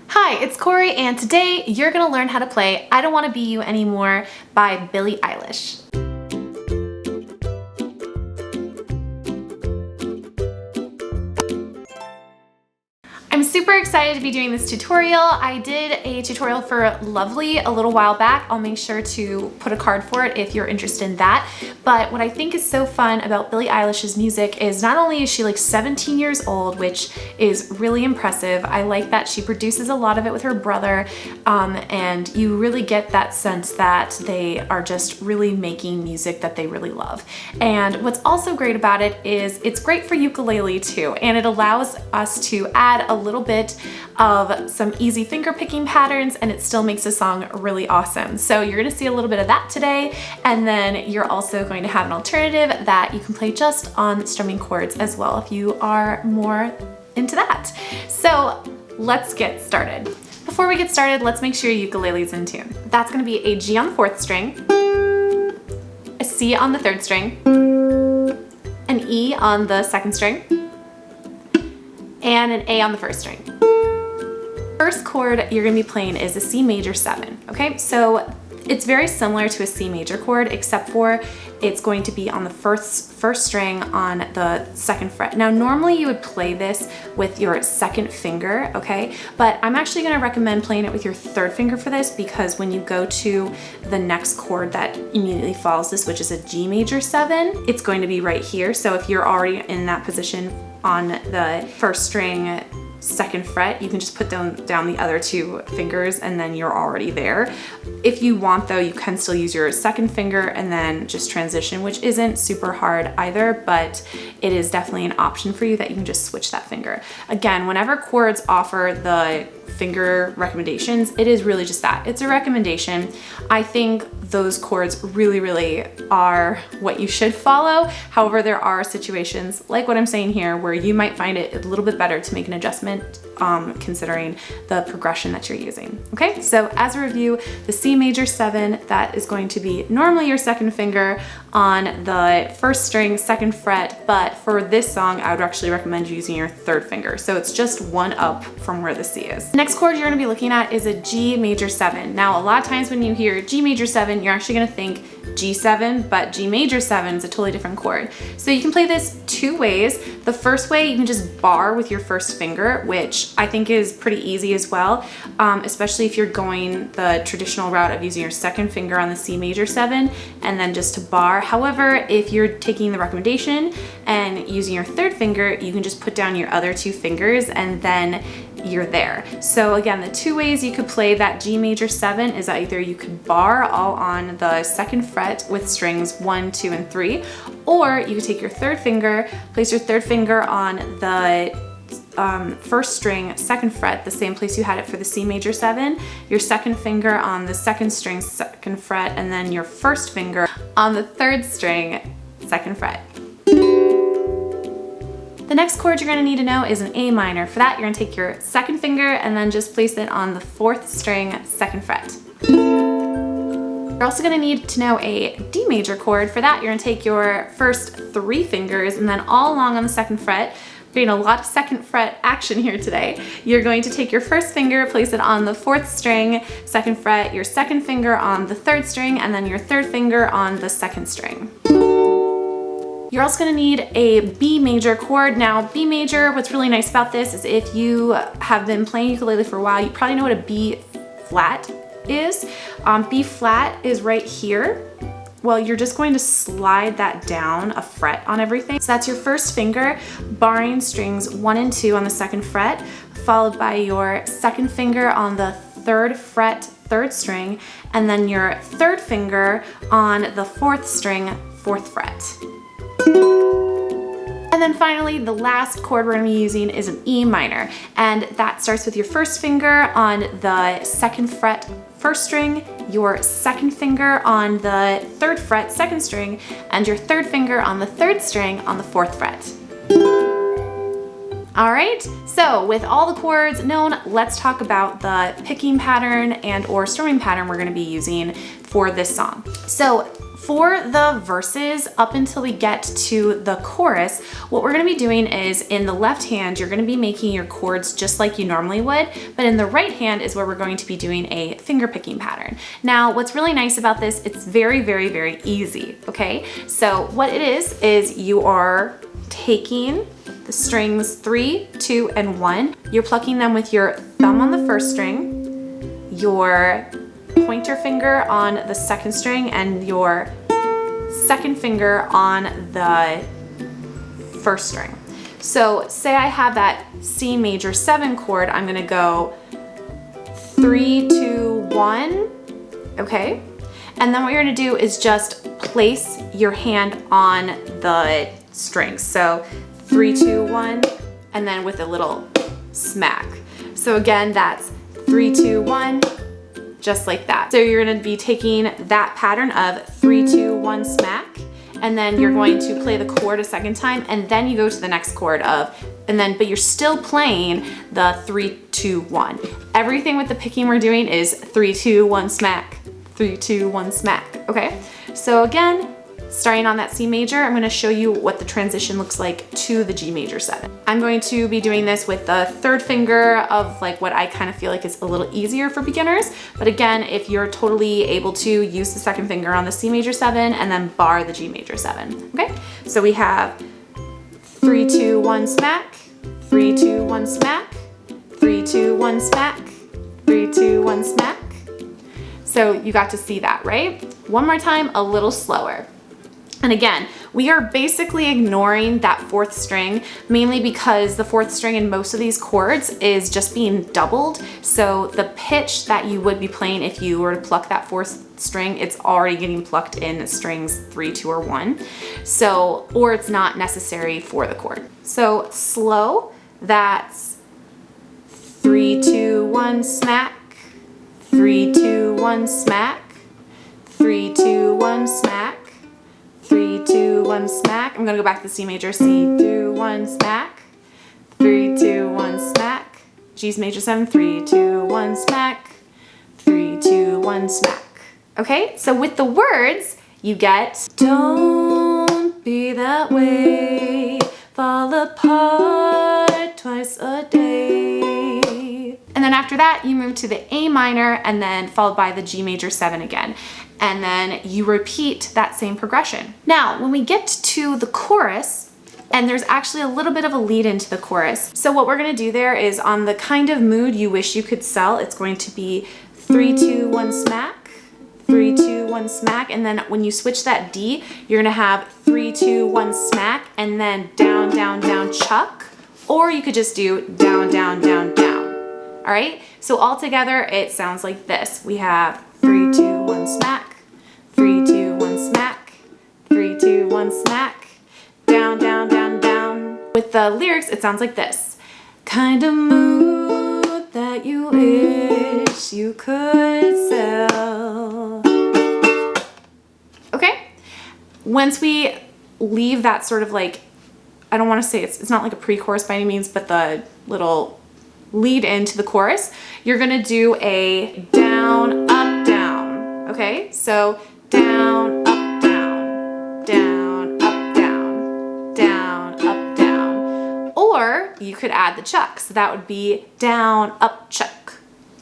Hi, it's Corey, and today you're gonna learn how to play I Don't Wanna Be You Anymore by Billie Eilish. I'm super excited to be doing this tutorial. I did a tutorial for Lovely a little while back. I'll make sure to put a card for it if you're interested in that. But what I think is so fun about Billie Eilish's music is not only is she like 17 years old, which is really impressive. I like that she produces a lot of it with her brother, and you really get that sense that they are just really making music that they really love. And what's also great about it is it's great for ukulele too, and it allows us to add a little bit of some easy finger picking patterns, and it still makes the song really awesome. So you're gonna see a little bit of that today, and then you're also going to have an alternative that you can play just on strumming chords as well if you are more into that. So let's get started. Before we get started, let's make sure your ukulele's in tune. That's gonna be a G on the 4th string, a C on the 3rd string, an E on the 2nd string, and an A on the 1st string. First chord you're gonna be playing is a C major 7, okay? So it's very similar to a C major chord, except for it's going to be on the first string on the 2nd fret. Now, normally you would play this with your 2nd finger, okay? But I'm actually gonna recommend playing it with your 3rd finger for this, because when you go to the next chord that immediately follows this, which is a G major 7, it's going to be right here. So if you're already in that position on the 1st string, 2nd fret, you can just put down the other 2 fingers and then you're already there. If you want though, you can still use your 2nd finger and then just transition, which isn't super hard either, but it is definitely an option for you that you can just switch that finger. Again, whenever chords offer the finger recommendations, it is really just that. It's a recommendation. I think those chords really are what you should follow. However, there are situations like what I'm saying here where you might find it a little bit better to make an adjustment considering the progression that you're using. Okay, so as a review, the C major 7, that is going to be normally your 2nd finger on the 1st string, 2nd fret, but for this song, I would actually recommend using your 3rd finger. So it's just 1 up from where the C is. The next chord you're gonna be looking at is a G major 7. Now, a lot of times when you hear G major 7, you're actually gonna think G7, but G major 7 is a totally different chord. So you can play this 2 ways. The first way, you can just bar with your 1st finger, which I think is pretty easy as well, especially if you're going the traditional route of using your 2nd finger on the C major 7 and then just to bar. However, if you're taking the recommendation and using your 3rd finger, you can just put down your other 2 fingers and then you're there. So again, the 2 ways you could play that G major 7 is either you could bar all on the 2nd fret with strings 1, 2, and 3, or you could take your 3rd finger, place your 3rd finger on the 1st string, 2nd fret, the same place you had it for the C major 7, your 2nd finger on the 2nd string, 2nd fret, and then your 1st finger on the 3rd string, 2nd fret. The next chord you're gonna need to know is an A minor. For that, you're gonna take your 2nd finger and then just place it on the 4th string, 2nd fret. You're also gonna need to know a D major chord. For that, you're gonna take your first 3 fingers and then all along on the 2nd fret, doing a lot of 2nd fret action here today. You're going to take your 1st finger, place it on the 4th string, 2nd fret, your 2nd finger on the 3rd string, and then your 3rd finger on the 2nd string. You're also gonna need a B major chord. Now, B major, what's really nice about this is if you have been playing ukulele for a while, you probably know what a B flat is. B flat is right here. Well, you're just going to slide that down a fret on everything. So that's your 1st finger, barring strings 1 and 2 on the 2nd fret, followed by your 2nd finger on the 3rd fret, 3rd string, and then your 3rd finger on the 4th string, 4th fret. And then finally, the last chord we're gonna be using is an E minor, and that starts with your 1st finger on the 2nd fret, 1st string, your 2nd finger on the 3rd fret, 2nd string, and your 3rd finger on the 3rd string on the 4th fret. All right, so with all the chords known, let's talk about the picking pattern and or strumming pattern we're gonna be using for this song. So For the verses, up until we get to the chorus, what we're gonna be doing is in the left hand, you're gonna be making your chords just like you normally would, but in the right hand is where we're going to be doing a finger picking pattern. Now, what's really nice about this, it's very, very, very easy, okay? So what it is you are taking the strings 3, 2, and 1. You're plucking them with your thumb on the first string, your pointer finger on the second string, and your second finger on the first string. So say I have that C major 7 chord, I'm gonna go 3, 2, 1, okay? And then what you're gonna do is just place your hand on the strings. So 3, 2, 1, and then with a little smack. So again, that's 3, 2, 1, just like that. So you're gonna be taking that pattern of 3, 2, 1, smack, and then you're going to play the chord a second time, and then you go to the next chord but you're still playing the 3, 2, 1. Everything with the picking we're doing is 3, 2, 1, smack, 3, 2, 1, smack, okay? So again, starting on that C major, I'm gonna show you what the transition looks like to the G major 7. I'm going to be doing this with the third finger of like what I kind of feel like is a little easier for beginners. But again, if you're totally able to, use the second finger on the C major 7 and then bar the G major 7, okay? So we have 3, 2, 1, smack, 3, 2, 1, smack, 3, 2, 1, smack, 3, 2, 1, smack. So you got to see that, right? One more time, a little slower. And again, we are basically ignoring that fourth string, mainly because the fourth string in most of these chords is just being doubled. So the pitch that you would be playing if you were to pluck that fourth string, it's already getting plucked in strings 3, 2, or 1. So, or it's not necessary for the chord. So slow, that's 3, 2, 1, smack, 3, 2, 1, smack, 3, 2, 1, smack, 3, 2, 1, smack. I'm gonna go back to the C major, C, 2, 1, smack, 3, 2, 1, smack, G's major 7, 3, 2, 1, smack, 3, 2, 1, smack. Okay, so with the words, you get, don't be that way, fall apart twice a day. And then after that, you move to the A minor and then followed by the G major 7 again. And then you repeat that same progression. Now, when we get to the chorus, and there's actually a little bit of a lead into the chorus. So what we're gonna do there is on the kind of mood you wish you could sell, it's going to be 3, 2, 1, smack, 3, 2, 1, smack, and then when you switch that D, you're gonna have 3, 2, 1, smack, and then down, down, down, chuck, or you could just do down, down, down, down. All right, so all together it sounds like this. We have 3, 2, 1, smack, 3, 2, 1, smack, 3, 2, 1, smack, down, down, down, down. With the lyrics, it sounds like this. Kind of mood that you wish you could sell. Okay, once we leave that sort of like, I don't want to say it's not like a pre-chorus by any means, but the little lead into the chorus, you're gonna do a down, up, down, okay? So down, up, down, down, up, down, down, up, down. Or you could add the chuck, so that would be down, up, chuck,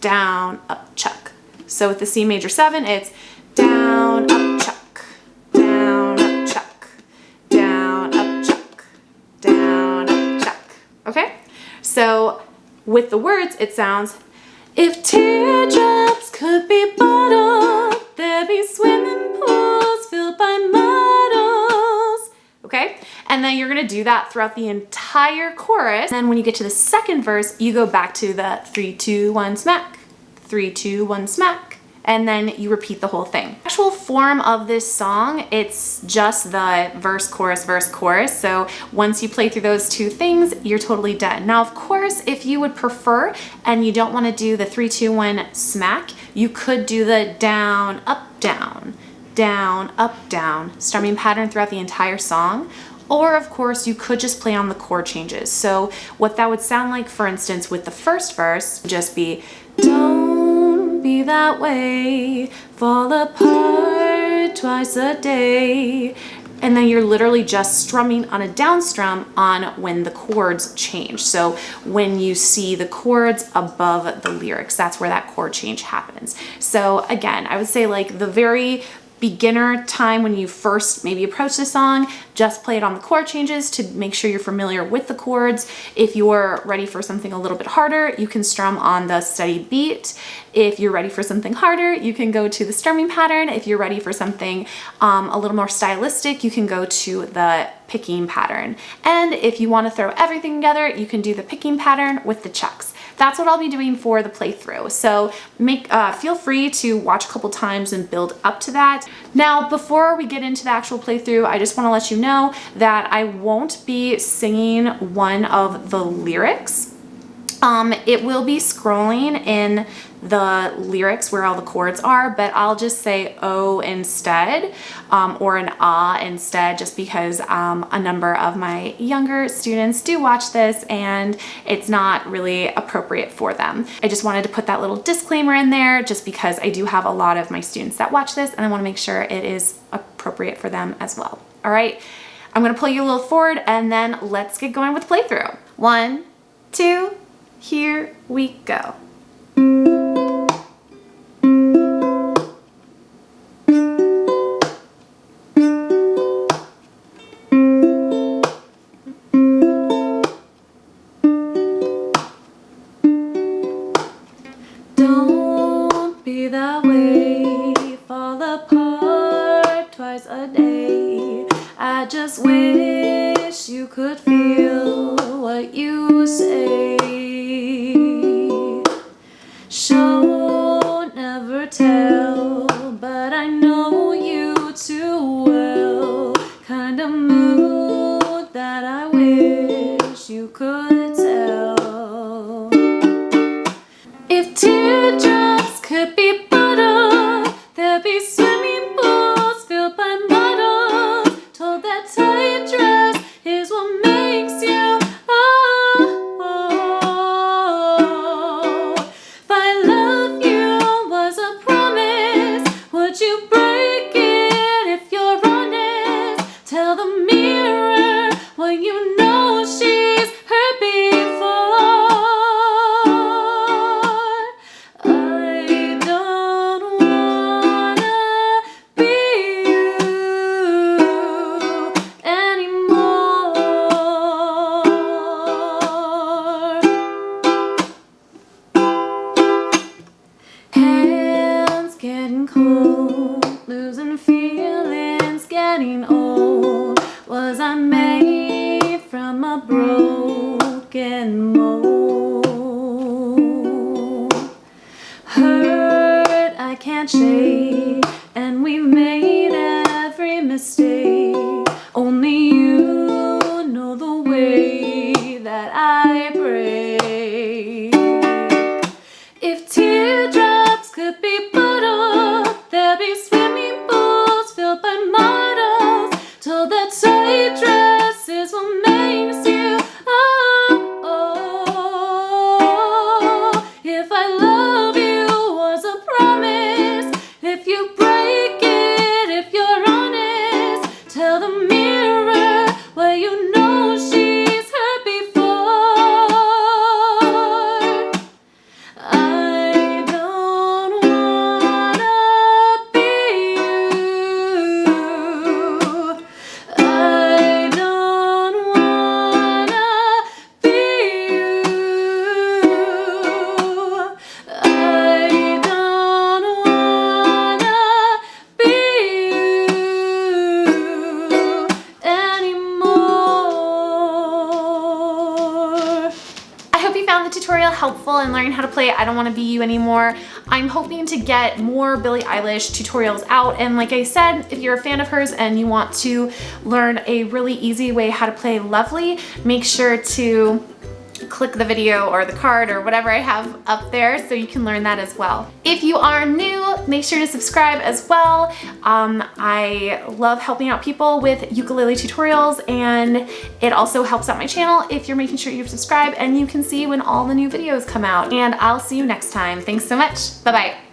down, up, chuck. So with the C major 7, it's down, up, chuck, down, up, chuck, down, up, chuck, down, up, chuck, okay? So with the words, it sounds, if teardrops could be bottled, there'd be swimming pools filled by models. Okay? And then you're gonna do that throughout the entire chorus. And then when you get to the second verse, you go back to the 3, 2, 1, smack, 3, 2, 1, smack, and then you repeat the whole thing. The actual form of this song, it's just the verse, chorus, verse, chorus. So once you play through those two things, you're totally done. Now, of course, if you would prefer and you don't want to do the 3, 2, 1 smack, you could do the down, up, down, down, up, down, strumming pattern throughout the entire song. Or of course, you could just play on the chord changes. So what that would sound like, for instance, with the first verse, would just be, don't be that way, fall apart twice a day. And then you're literally just strumming on a down strum on when the chords change. So when you see the chords above the lyrics, that's where that chord change happens. So again, I would say like the very beginner time when you first maybe approach the song, just play it on the chord changes to make sure you're familiar with the chords. If you're ready for something a little bit harder, you can strum on the steady beat. If you're ready for something harder, you can go to the strumming pattern. If you're ready for something a little more stylistic, you can go to the picking pattern. And if you want to throw everything together, you can do the picking pattern with the checks. That's what I'll be doing for the playthrough. So feel free to watch a couple times and build up to that. Now, before we get into the actual playthrough, I just want to let you know that I won't be singing one of the lyrics. It will be scrolling in the lyrics where all the chords are, but I'll just say oh instead, or an ah instead, just because a number of my younger students do watch this and it's not really appropriate for them. I just wanted to put that little disclaimer in there just because I do have a lot of my students that watch this and I want to make sure it is appropriate for them as well. All right, I'm gonna pull you a little forward and then let's get going with the playthrough. 1, 2, here we go. Don't be that way, fall apart twice a day. I just wish you could feel what you say. Show, never tell, but I know you too well. Kind of mood that I wish you could tell. If teardrops could be butter, there'd be swimming pools filled by models. Told that tight dress is what makes you If I love you was a promise, would you break it if you're honest? Tell the mirror what you know she's heard before. I don't wanna be you anymore. Hands getting cold, losing feelings, getting old. Was I made from a broken mold? Hurt I can't shake, and we've made every mistake. Only you know the way that I break. If teardrops could be butter, there'd be swimming pools filled by models. Told that tight dress is what makes you If I love you was a promise, if you break it, if you're honest, tell the mirror what you know she's heard before. I don't wanna be you. I don't wanna be you. I don't wanna be you anymore. I hope you found the tutorial helpful in learning how to play I Don't Wanna Be You Anymore. I'm hoping to get more Billie Eilish tutorials out, and like I said, if you're a fan of hers and you want to learn a really easy way how to play Lovely, make sure to click the video or the card or whatever I have up there so you can learn that as well. If you are new, make sure to subscribe as well. I love helping out people with ukulele tutorials, and it also helps out my channel if you're making sure you're subscribed and you can see when all the new videos come out. And I'll see you next time. Thanks so much. Bye-bye.